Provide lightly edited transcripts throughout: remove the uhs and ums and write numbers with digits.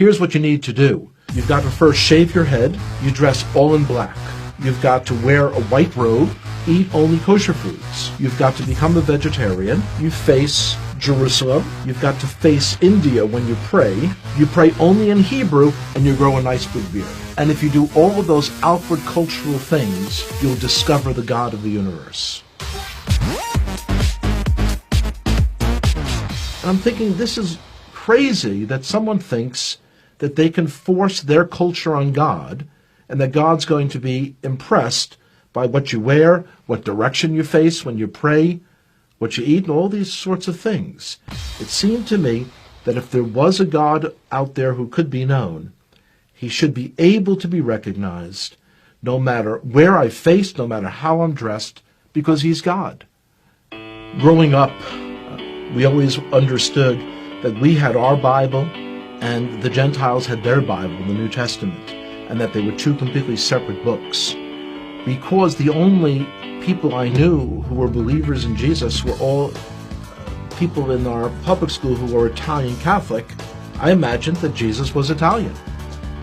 here's what you need to do. You've got to first shave your head. You dress all in black. You've got to wear a white robe, eat only kosher foods. You've got to become a vegetarian. You face Jerusalem. You've got to face India when you pray. You pray only in Hebrew, and you grow a nice big beard. And if you do all of those outward cultural things, you'll discover the God of the universe. And I'm thinking, this is crazy that someone thinks that they can force their culture on God, and that God's going to be impressed by what you wear, what direction you face when you pray, what you eat, and all these sorts of things. It seemed to me that if there was a God out there who could be known, he should be able to be recognized no matter where I face, no matter how I'm dressed, because he's God. Growing up, we always understood that we had our Bible and the Gentiles had their Bible, the New Testament, and that they were two completely separate books. Because the only people I knew who were believers in Jesus were all people in our public school who were Italian Catholic, I imagined that Jesus was Italian.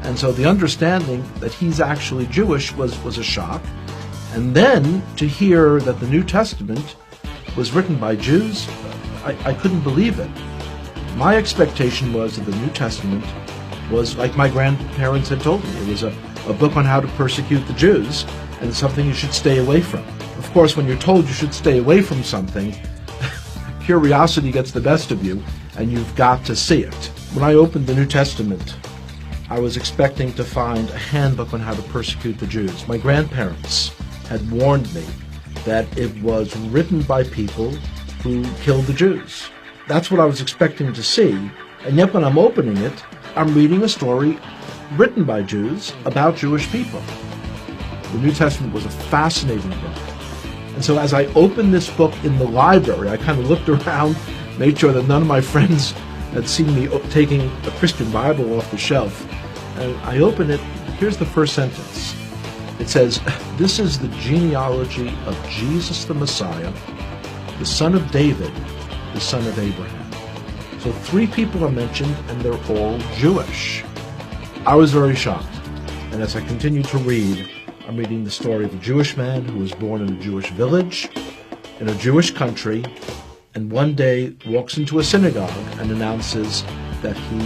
And so the understanding that he's actually Jewish was a shock. And then to hear that the New Testament was written by Jews, I couldn't believe it. My expectation was that the New Testament was like my grandparents had told me. It was a book on how to persecute the Jews, and something you should stay away from. Of course, when you're told you should stay away from something, curiosity gets the best of you, and you've got to see it. When I opened the New Testament, I was expecting to find a handbook on how to persecute the Jews. My grandparents had warned me that it was written by people who killed the Jews. That's what I was expecting to see, and yet when I'm opening it, I'm reading a story written by Jews about Jewish people. The New Testament was a fascinating book. And so as I opened this book in the library, I kind of looked around, made sure that none of my friends had seen me taking a Christian Bible off the shelf. And I opened it. Here's the first sentence. It says, "This is the genealogy of Jesus the Messiah, the son of David, the son of Abraham." So 3 people are mentioned, and they're all Jewish. I was very shocked. And as I continued to read, I'm reading the story of a Jewish man who was born in a Jewish village, in a Jewish country, and one day walks into a synagogue and announces that he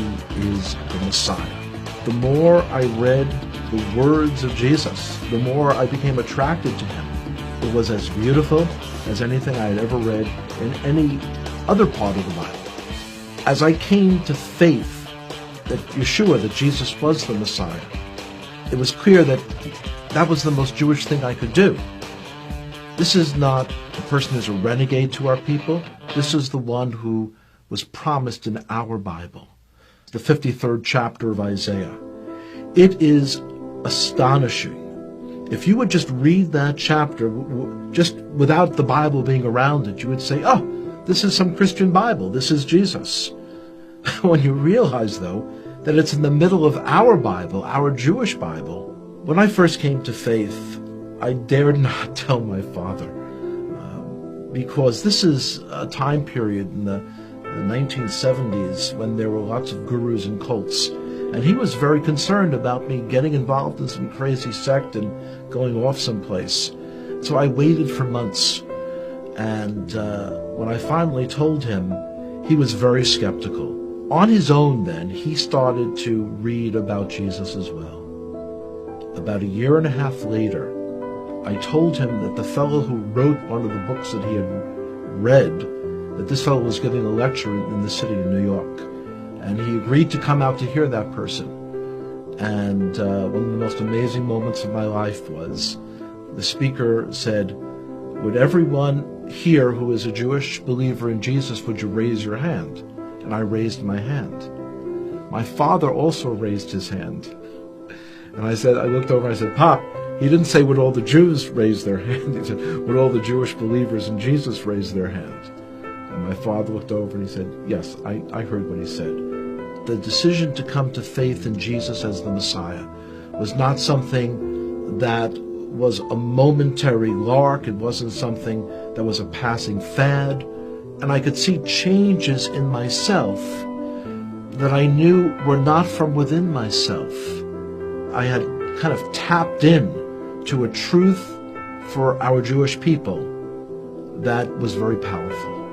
is the Messiah. The more I read the words of Jesus, the more I became attracted to him. It was as beautiful as anything I had ever read in any other part of the Bible. As I came to faith that Yeshua, that Jesus was the Messiah, it was clear that that was the most Jewish thing I could do. This is not a person who's a renegade to our people. This is the one who was promised in our Bible, the 53rd chapter of Isaiah. It is astonishing. If you would just read that chapter, just without the Bible being around it, you would say, oh, this is some Christian Bible. This is Jesus. When you realize, though, that it's in the middle of our Bible, our Jewish Bible. When I first came to faith, I dared not tell my father, because this is a time period in the 1970s when there were lots of gurus and cults, and he was very concerned about me getting involved in some crazy sect and going off someplace. So I waited for months, and when I finally told him, he was very skeptical. On his own then, he started to read about Jesus as well. About a year and a half later, I told him that the fellow who wrote one of the books that he had read, that this fellow was giving a lecture in the city of New York. And he agreed to come out to hear that person. And one of the most amazing moments of my life was the speaker said, "Would everyone here who is a Jewish believer in Jesus, would you raise your hand?" And I raised my hand. My father also raised his hand. And I looked over and I said, "Pop," he didn't say would all the Jews raise their hand. He said, would all the Jewish believers in Jesus raise their hand? And my father looked over and he said, yes, I heard what he said. The decision to come to faith in Jesus as the Messiah was not something that was a momentary lark. It wasn't something that was a passing fad. And I could see changes in myself that I knew were not from within myself. I had kind of tapped in to a truth for our Jewish people that was very powerful.